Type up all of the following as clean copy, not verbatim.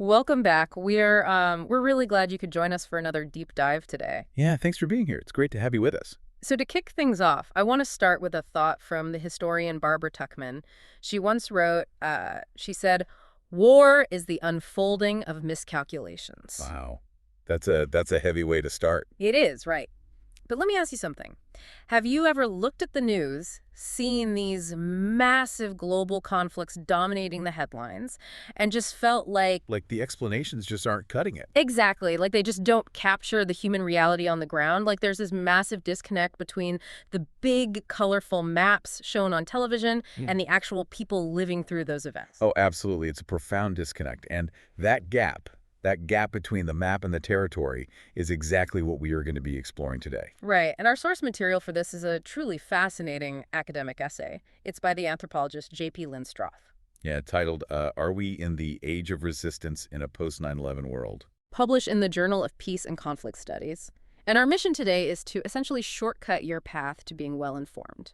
Welcome back. We're really glad you could join us for another deep dive today. Yeah, thanks for being here. It's great to have you with us. So to kick things off, I want to start with a thought from the historian Barbara Tuchman. She once wrote, she said, "War is the unfolding of miscalculations." Wow. That's a heavy way to start. It is, right. But let me ask you something. Have you ever looked at the news, seen these massive global conflicts dominating the headlines, and just felt like, Like the explanations just aren't cutting it. exactly, like they just don't capture the human reality on the ground? Like there's this massive disconnect between the big, colorful maps shown on television and the actual people living through those events. Oh, absolutely. It's a profound disconnect. And that gap between the map and the territory is exactly what we are going to be exploring today. Right, and our source material for this is a truly fascinating academic essay. It's by the anthropologist J.P. Linstroth, Yeah, titled, Are We in the Age of Resistance in a Post-9/11 World? published in the Journal of Peace and Conflict Studies. And our mission today is to essentially shortcut your path to being well-informed.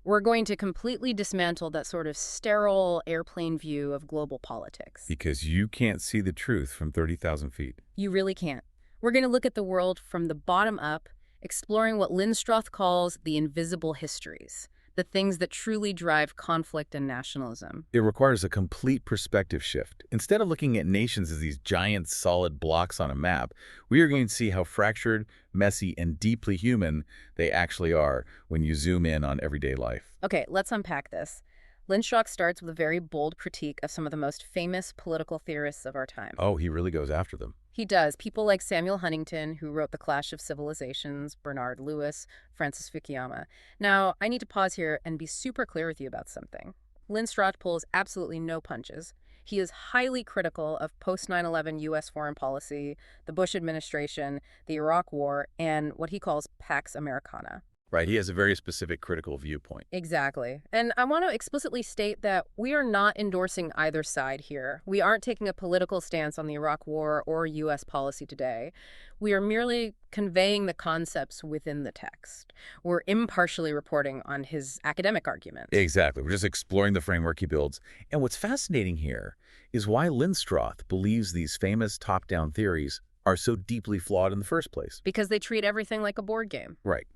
We're going to completely dismantle that sort of sterile airplane view of global politics. Because you can't see the truth from 30,000 feet. You really can't. We're going to look at the world from the bottom up, exploring what Linstroth calls the invisible histories, the things that truly drive conflict and nationalism. It requires a complete perspective shift. Instead of looking at nations as these giant solid blocks on a map, we are going to see how fractured, messy, and deeply human they actually are when you zoom in on everyday life. Okay, let's unpack this. Linstroth starts with a very bold critique of some of the most famous political theorists of our time. Oh, he really goes after them. He does. People like Samuel Huntington, who wrote The Clash of Civilizations, Bernard Lewis, Francis Fukuyama. Now, I need to pause here and be super clear with you about something. Linstroth pulls absolutely no punches. He is highly critical of post-9/11 U.S. foreign policy, the Bush administration, the Iraq War, and what he calls Pax Americana. Right, he has a very specific critical viewpoint. Exactly. And I want to explicitly state that we are not endorsing either side here. We aren't taking a political stance on the Iraq War or U.S. policy today. We are merely conveying the concepts within the text. We're impartially reporting on his academic arguments. Exactly. We're just exploring the framework he builds. And what's fascinating here is why Linstroth believes these famous top-down theories are so deeply flawed in the first place. Because they treat everything like a board game. Right.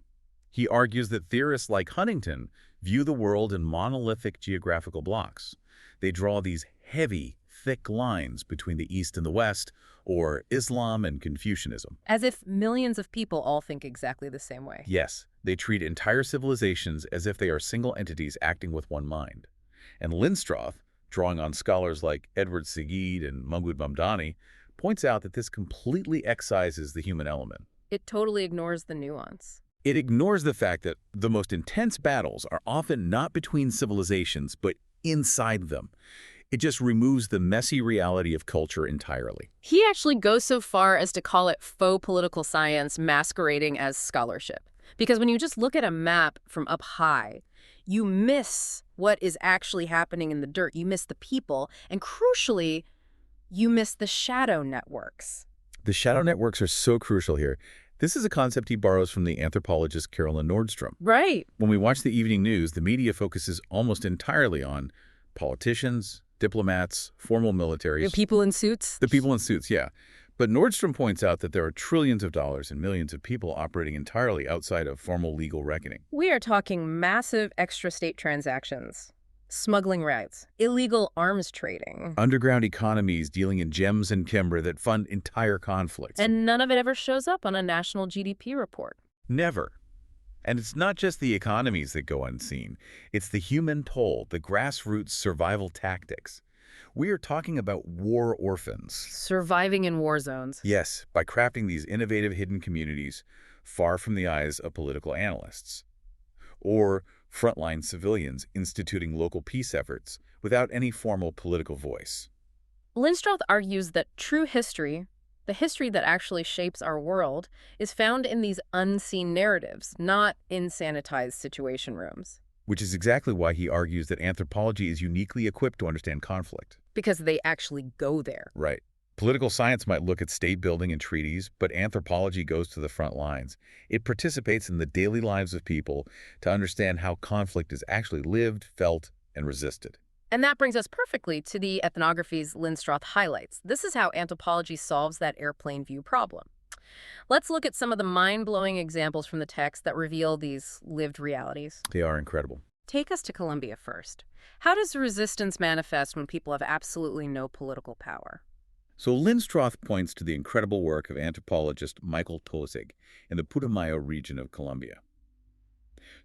He argues that theorists like Huntington view the world in monolithic geographical blocks. They draw these heavy, thick lines between the East and the West, or Islam and Confucianism. As if millions of people all think exactly the same way. Yes, they treat entire civilizations as if they are single entities acting with one mind. And Linstroth, drawing on scholars like Edward Said and Mahmoud Mamdani, points out that this completely excises the human element. It totally ignores the nuance. It ignores the fact that the most intense battles are often not between civilizations, but inside them. It just removes the messy reality of culture entirely. He actually goes so far as to call it faux political science masquerading as scholarship. Because when you just look at a map from up high, you miss what is actually happening in the dirt. You miss the people. And crucially, you miss the shadow networks. The shadow networks are so crucial here. This is a concept he borrows from the anthropologist Carolyn Nordstrom. Right. When we watch the evening news, the media focuses almost entirely on politicians, diplomats, formal militaries. The people in suits? The people in suits, yeah. But Nordstrom points out that there are trillions of dollars and millions of people operating entirely outside of formal legal reckoning. We are talking massive extra-state transactions. Smuggling routes, illegal arms trading. Underground economies dealing in gems and timber that fund entire conflicts. And none of it ever shows up on a national GDP report. Never. And it's not just the economies that go unseen. It's the human toll, the grassroots survival tactics. We are talking about war orphans. Surviving in war zones. Yes, by crafting these innovative hidden communities far from the eyes of political analysts. Or frontline civilians instituting local peace efforts without any formal political voice. Linstroth argues that true history, the history that actually shapes our world, is found in these unseen narratives, not in sanitized situation rooms. Which is exactly why he argues that anthropology is uniquely equipped to understand conflict. Because they actually go there. Right. Political science might look at state building and treaties, but anthropology goes to the front lines. It participates in the daily lives of people to understand how conflict is actually lived, felt, and resisted. And that brings us perfectly to the ethnographies Linstroth highlights. This is how anthropology solves that airplane view problem. Let's look at some of the mind-blowing examples from the text that reveal these lived realities. They are incredible. Take us to Colombia first. How does resistance manifest when people have absolutely no political power? So Linstroth points to the incredible work of anthropologist Michael Taussig in the Putumayo region of Colombia.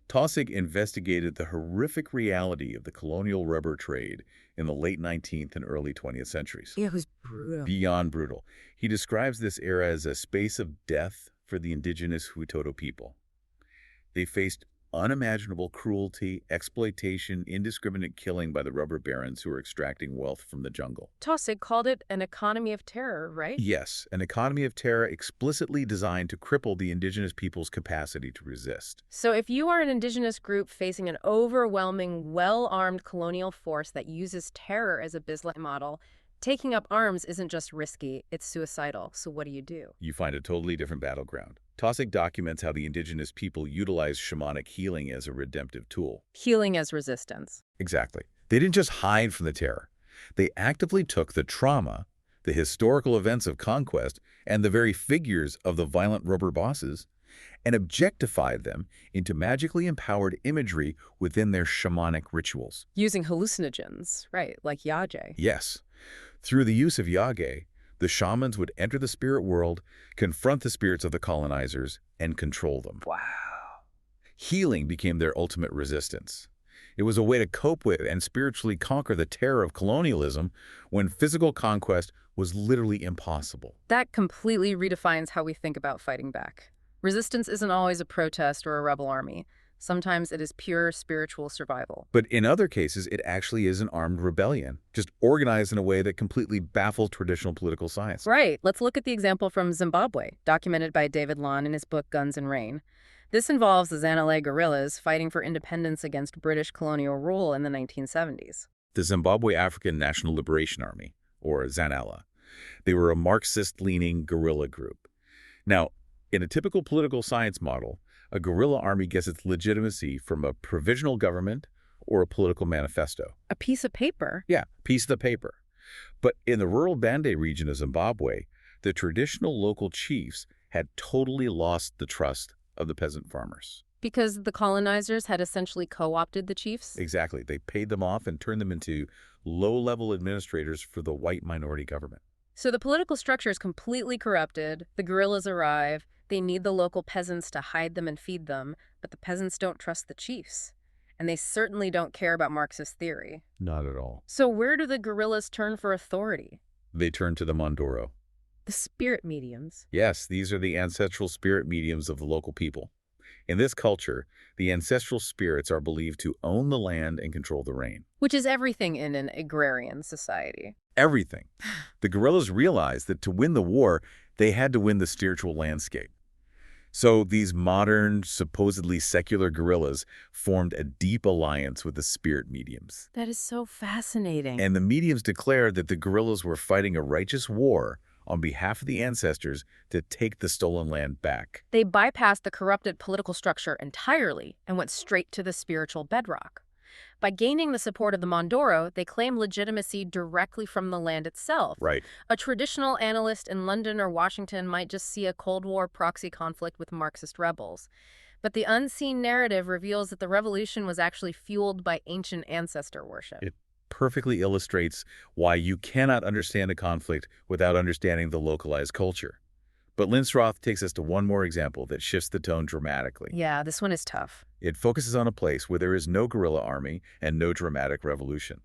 Taussig investigated the horrific reality of the colonial rubber trade in the late 19th and early 20th centuries. It was brutal. Beyond brutal. He describes this era as a space of death for the indigenous Huitoto people. They faced unimaginable cruelty, exploitation, indiscriminate killing by the rubber barons who were extracting wealth from the jungle. Taussig called it an economy of terror, right? Yes, an economy of terror explicitly designed to cripple the indigenous people's capacity to resist. So if you are an indigenous group facing an overwhelming, well-armed colonial force that uses terror as a business model, taking up arms isn't just risky, it's suicidal. So what do? You find a totally different battleground. Taussig documents how the indigenous people utilized shamanic healing as a redemptive tool. Healing as resistance. Exactly. They didn't just hide from the terror. They actively took the trauma, the historical events of conquest, and the very figures of the violent rubber bosses, and objectified them into magically empowered imagery within their shamanic rituals. Using hallucinogens, right, like yaje. Yes. Through the use of yage, the shamans would enter the spirit world, confront the spirits of the colonizers, and control them. Wow. Healing became their ultimate resistance. It was a way to cope with and spiritually conquer the terror of colonialism when physical conquest was literally impossible. That completely redefines how we think about fighting back. Resistance isn't always a protest or a rebel army. Sometimes it is pure spiritual survival. But in other cases, it actually is an armed rebellion, just organized in a way that completely baffles traditional political science. Right. Let's look at the example from Zimbabwe, documented by David Lon in his book Guns and Rain. This involves the Zanele guerrillas fighting for independence against British colonial rule in the 1970s. The Zimbabwe African National Liberation Army, or ZANALA. They were a Marxist-leaning guerrilla group. Now, in a typical political science model, a guerrilla army gets its legitimacy from a provisional government or a political manifesto. A piece of paper? Yeah, piece of the paper. But in the rural Bande region of Zimbabwe, the traditional local chiefs had totally lost the trust of the peasant farmers. Because the colonizers had essentially co-opted the chiefs? Exactly. They paid them off and turned them into low-level administrators for the white minority government. So the political structure is completely corrupted, the guerrillas arrive, they need the local peasants to hide them and feed them, but the peasants don't trust the chiefs. And they certainly don't care about Marxist theory. Not at all. So where do the guerrillas turn for authority? They turn to the Mondoro. The spirit mediums. Yes, these are the ancestral spirit mediums of the local people. In this culture, the ancestral spirits are believed to own the land and control the rain. Which is everything in an agrarian society. Everything. The guerrillas realized that to win the war, they had to win the spiritual landscape. So these modern, supposedly secular guerrillas formed a deep alliance with the spirit mediums. That is so fascinating. And the mediums declared that the guerrillas were fighting a righteous war on behalf of the ancestors to take the stolen land back. They bypassed the corrupted political structure entirely and went straight to the spiritual bedrock. By gaining the support of the Mondoro, they claim legitimacy directly from the land itself. Right. A traditional analyst in London or Washington might just see a Cold War proxy conflict with Marxist rebels. But the unseen narrative reveals that the revolution was actually fueled by ancient ancestor worship. It perfectly illustrates why you cannot understand a conflict without understanding the localized culture. But Linstroth takes us to one more example that shifts the tone dramatically. Yeah, this one is tough. It focuses on a place where there is no guerrilla army and no dramatic revolution.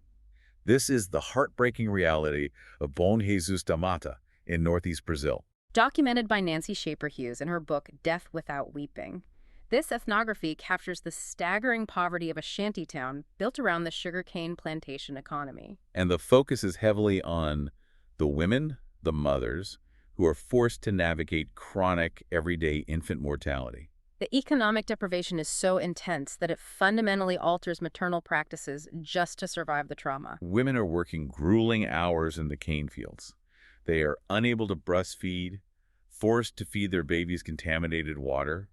This is the heartbreaking reality of Bom Jesus da Mata in northeast Brazil. Documented by Nancy Shaper Hughes in her book Death Without Weeping. This ethnography captures the staggering poverty of a shantytown built around the sugarcane plantation economy. And the focus is heavily on the women, the mothers, who are forced to navigate chronic, everyday infant mortality. The economic deprivation is so intense that it fundamentally alters maternal practices just to survive the trauma. Women are working grueling hours in the cane fields. They are unable to breastfeed, forced to feed their babies contaminated water.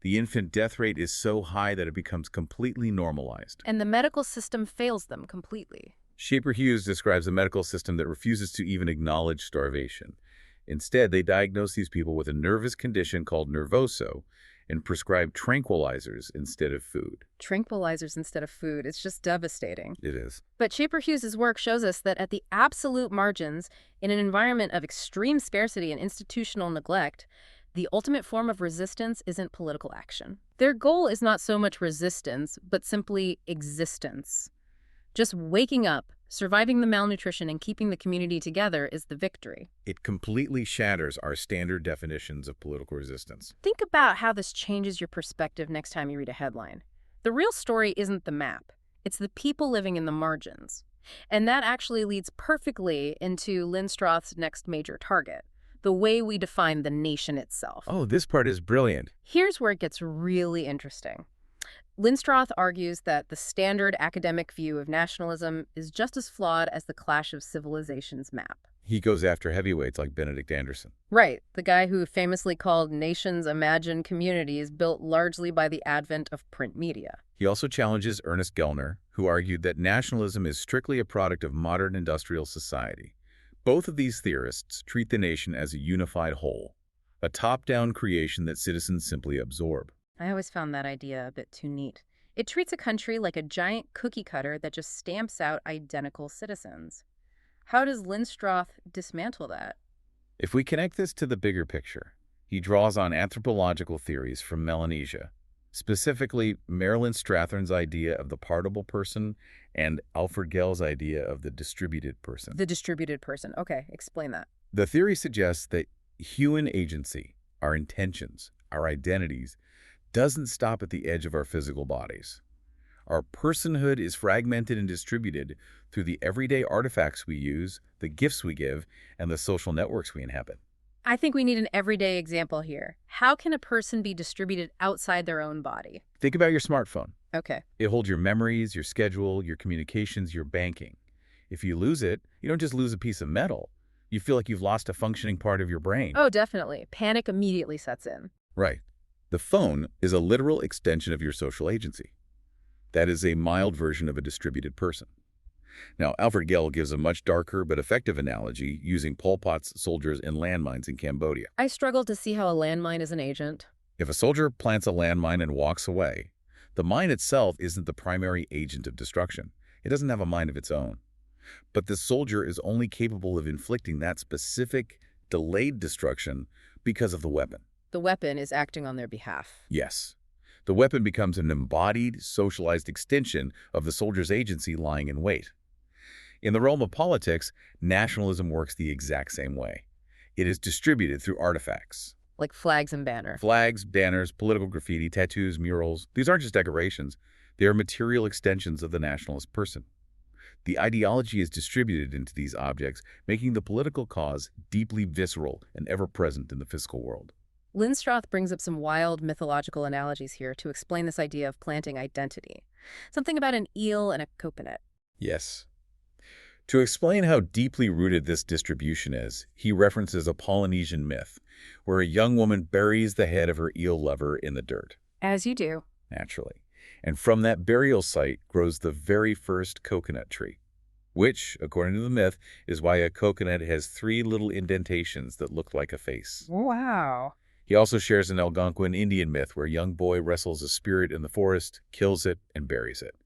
The infant death rate is so high that it becomes completely normalized. And the medical system fails them completely. Shaper Hughes describes a medical system that refuses to even acknowledge starvation. Instead, they diagnose these people with a nervous condition called nervoso and prescribe tranquilizers instead of food. Tranquilizers instead of food. It's just devastating. It is. But Shaper Hughes's work shows us that at the absolute margins, in an environment of extreme scarcity and institutional neglect, the ultimate form of resistance isn't political action. Their goal is not so much resistance, but simply existence. Just waking up, surviving the malnutrition, and keeping the community together is the victory. It completely shatters our standard definitions of political resistance. Think about how this changes your perspective next time you read a headline. The real story isn't the map. It's the people living in the margins. And that actually leads perfectly into Linstroth's next major target, the way we define the nation itself. Oh, this part is brilliant. Here's where it gets really interesting. Linstroth argues that the standard academic view of nationalism is just as flawed as the Clash of Civilizations map. He goes after heavyweights like Benedict Anderson. Right, the guy who famously called nations imagined communities built largely by the advent of print media. He also challenges Ernest Gellner, who argued that nationalism is strictly a product of modern industrial society. Both of these theorists treat the nation as a unified whole, a top-down creation that citizens simply absorb. I always found that idea a bit too neat. It treats a country like a giant cookie cutter that just stamps out identical citizens. How does Linstroth dismantle that? If we connect this to the bigger picture, he draws on anthropological theories from Melanesia, specifically Marilyn Strathern's idea of the partible person and Alfred Gell's idea of the distributed person. The distributed person. Okay, explain that. The theory suggests that human agency, our intentions, our identities, doesn't stop at the edge of our physical bodies. Our personhood is fragmented and distributed through the everyday artifacts we use, the gifts we give, and the social networks we inhabit. I think we need an everyday example here. How can a person be distributed outside their own body? Think about your smartphone. Okay. It holds your memories, your schedule, your communications, your banking. If you lose it, you don't just lose a piece of metal. You feel like you've lost a functioning part of your brain. Oh, definitely. Panic immediately sets in. Right. The phone is a literal extension of your social agency. That is a mild version of a distributed person. Now, Alfred Gell gives a much darker but effective analogy using Pol Pot's soldiers and landmines in Cambodia. I struggle to see how a landmine is an agent. If a soldier plants a landmine and walks away, the mine itself isn't the primary agent of destruction. It doesn't have a mind of its own. But the soldier is only capable of inflicting that specific, delayed destruction because of the weapon. The weapon is acting on their behalf. Yes. The weapon becomes an embodied, socialized extension of the soldier's agency lying in wait. In the realm of politics, nationalism works the exact same way. It is distributed through artifacts. Like flags and banners. Flags, banners, political graffiti, tattoos, murals. These aren't just decorations. They are material extensions of the nationalist person. The ideology is distributed into these objects, making the political cause deeply visceral and ever-present in the physical world. Linstroth brings up some wild mythological analogies here to explain this idea of planting identity. Something about an eel and a coconut. Yes. To explain how deeply rooted this distribution is, he references a Polynesian myth, where a young woman buries the head of her eel lover in the dirt. As you do. Naturally. And from that burial site grows the very first coconut tree, which, according to the myth, is why a coconut has 3 little indentations that look like a face. Wow. He also shares an Algonquin Indian myth where a young boy wrestles a spirit in the forest, kills it, and buries it.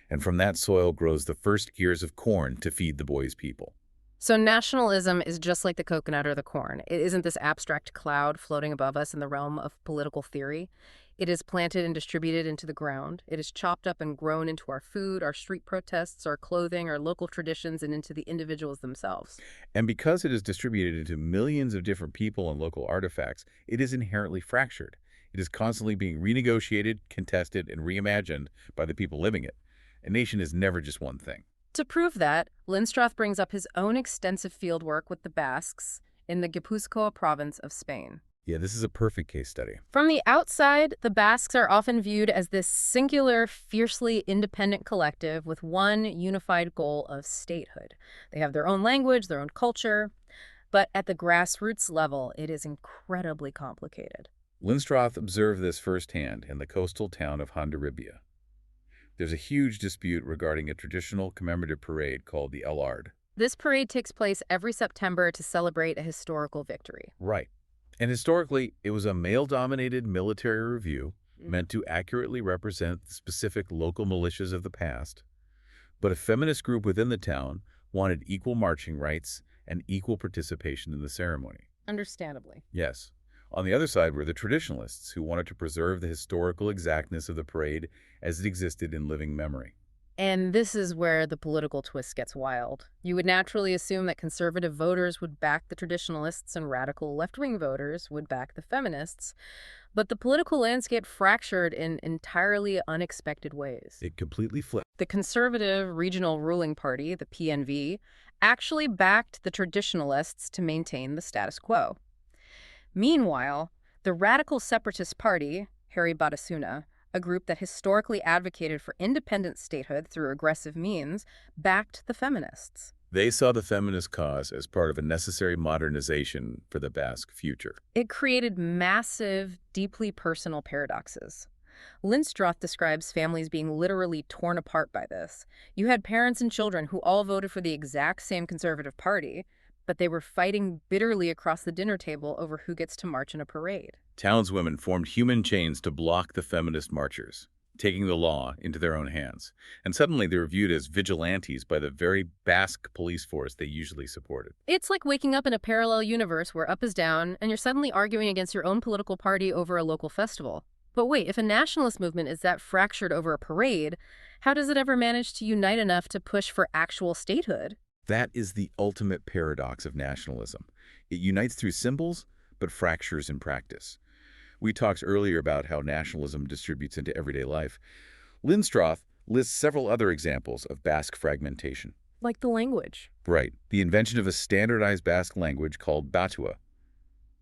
And from that soil grows the first ears of corn to feed the boy's people. So nationalism is just like the coconut or the corn. It isn't this abstract cloud floating above us in the realm of political theory. It is planted and distributed into the ground. It is chopped up and grown into our food, our street protests, our clothing, our local traditions, and into the individuals themselves. And because it is distributed into millions of different people and local artifacts, it is inherently fractured. It is constantly being renegotiated, contested, and reimagined by the people living it. A nation is never just one thing. To prove that, Linstroth brings up his own extensive fieldwork with the Basques in the Gipuzkoa province of Spain. Yeah, this is a perfect case study. From the outside, the Basques are often viewed as this singular, fiercely independent collective with one unified goal of statehood. They have their own language, their own culture, but at the grassroots level, it is incredibly complicated. Linstroth observed this firsthand in the coastal town of Hondarribia. There's a huge dispute regarding a traditional commemorative parade called the Ellard. This parade takes place every September to celebrate a historical victory. Right. And historically, it was a male-dominated military review meant to accurately represent the specific local militias of the past. But a feminist group within the town wanted equal marching rights and equal participation in the ceremony. Understandably. Yes. On the other side were the traditionalists, who wanted to preserve the historical exactness of the parade as it existed in living memory. And this is where the political twist gets wild. You would naturally assume that conservative voters would back the traditionalists and radical left-wing voters would back the feminists. But the political landscape fractured in entirely unexpected ways. It completely flipped. The conservative regional ruling party, the PNV, actually backed the traditionalists to maintain the status quo. Meanwhile, the radical separatist party, Harry Batasuna, a group that historically advocated for independent statehood through aggressive means, backed the feminists. They saw the feminist cause as part of a necessary modernization for the Basque future. It created massive, deeply personal paradoxes. Linstroth describes families being literally torn apart by this. You had parents and children who all voted for the exact same conservative party, but they were fighting bitterly across the dinner table over who gets to march in a parade. Townswomen formed human chains to block the feminist marchers, taking the law into their own hands. And suddenly they were viewed as vigilantes by the very Basque police force they usually supported. It's like waking up in a parallel universe where up is down, and you're suddenly arguing against your own political party over a local festival. But wait, if a nationalist movement is that fractured over a parade, how does it ever manage to unite enough to push for actual statehood? That is the ultimate paradox of nationalism. It unites through symbols, but fractures in practice. We talked earlier about how nationalism distributes into everyday life. Linstroth lists several other examples of Basque fragmentation. Like the language. Right. The invention of a standardized Basque language called Batua.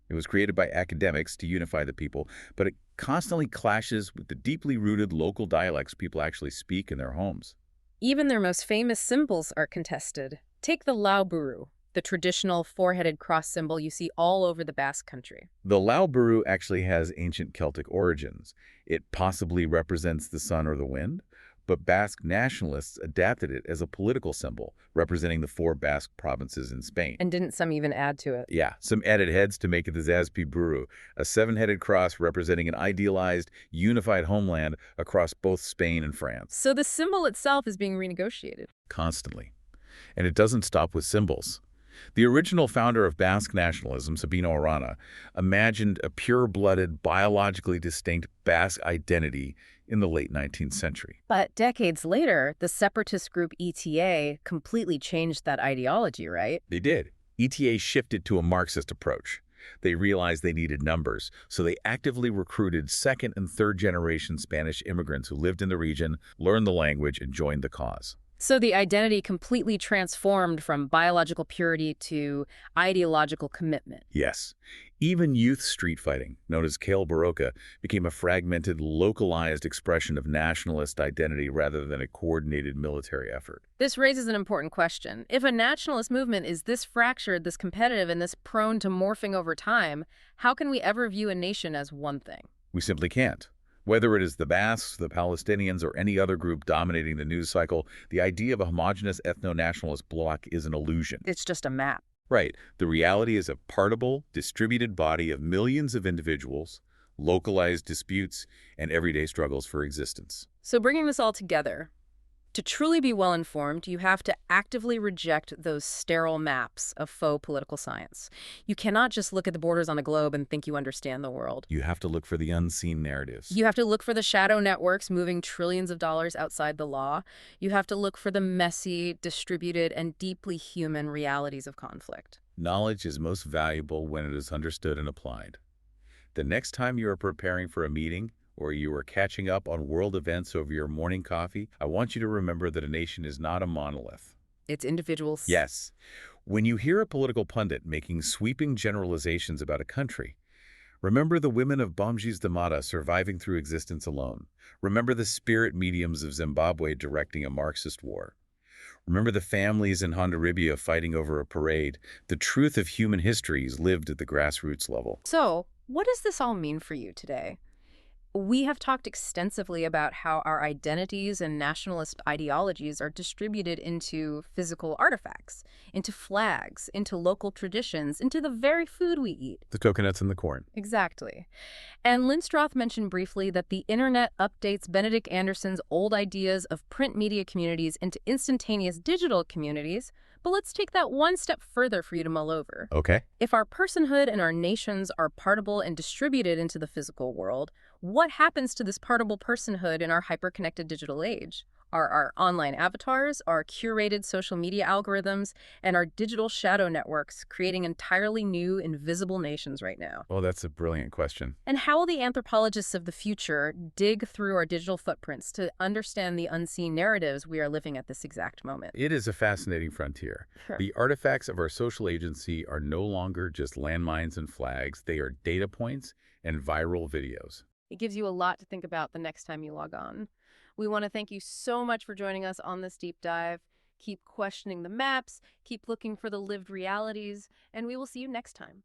It was created by academics to unify the people, but it constantly clashes with the deeply rooted local dialects people actually speak in their homes. Even their most famous symbols are contested. Take the lauburu, the traditional four-headed cross symbol you see all over the Basque country. The lauburu actually has ancient Celtic origins. It possibly represents the sun or the wind, but Basque nationalists adapted it as a political symbol, representing the four Basque provinces in Spain. And didn't some even add to it? Yeah, some added heads to make it the Zazpi Buru, a seven-headed cross representing an idealized, unified homeland across both Spain and France. So the symbol itself is being renegotiated. Constantly. And it doesn't stop with symbols. The original founder of Basque nationalism, Sabino Arana, imagined a pure-blooded, biologically distinct Basque identity in the late 19th century. But decades later, the separatist group ETA completely changed that ideology, right? They did. ETA shifted to a Marxist approach. They realized they needed numbers, so they actively recruited second- and third-generation Spanish immigrants who lived in the region, learned the language, and joined the cause. So the identity completely transformed from biological purity to ideological commitment. Yes. Even youth street fighting, known as Kale Baroka, became a fragmented, localized expression of nationalist identity rather than a coordinated military effort. This raises an important question. If a nationalist movement is this fractured, this competitive, and this prone to morphing over time, how can we ever view a nation as one thing? We simply can't. Whether it is the Basques, the Palestinians, or any other group dominating the news cycle, the idea of a homogeneous ethno-nationalist bloc is an illusion. It's just a map. Right. The reality is a partible, distributed body of millions of individuals, localized disputes, and everyday struggles for existence. So bringing this all together, to truly be well-informed, you have to actively reject those sterile maps of faux political science. You cannot just look at the borders on the globe and think you understand the world. You have to look for the unseen narratives. You have to look for the shadow networks moving trillions of dollars outside the law. You have to look for the messy, distributed, and deeply human realities of conflict. Knowledge is most valuable when it is understood and applied. The next time you are preparing for a meeting, or you are catching up on world events over your morning coffee, I want you to remember that a nation is not a monolith. It's individuals. Yes. When you hear a political pundit making sweeping generalizations about a country, remember the women of Bomjis Damata surviving through existence alone. Remember the spirit mediums of Zimbabwe directing a Marxist war. Remember the families in Hondarribia fighting over a parade. The truth of human history is lived at the grassroots level. So, what does this all mean for you today? We have talked extensively about how our identities and nationalist ideologies are distributed into physical artifacts, into flags, into local traditions, into the very food we eat. The coconuts and the corn. Exactly. And Linstroth mentioned briefly that the internet updates Benedict Anderson's old ideas of print media communities into instantaneous digital communities, but let's take that one step further for you to mull over. Okay. If our personhood and our nations are partible and distributed into the physical world, what happens to this partible personhood in our hyper-connected digital age? Are our online avatars, our curated social media algorithms, and our digital shadow networks creating entirely new, invisible nations right now? Well, that's a brilliant question. And how will the anthropologists of the future dig through our digital footprints to understand the unseen narratives we are living at this exact moment? It is a fascinating frontier. Sure. The artifacts of our social agency are no longer just landmines and flags. They are data points and viral videos. It gives you a lot to think about the next time you log on. We want to thank you so much for joining us on this deep dive. Keep questioning the maps, keep looking for the lived realities, and we will see you next time.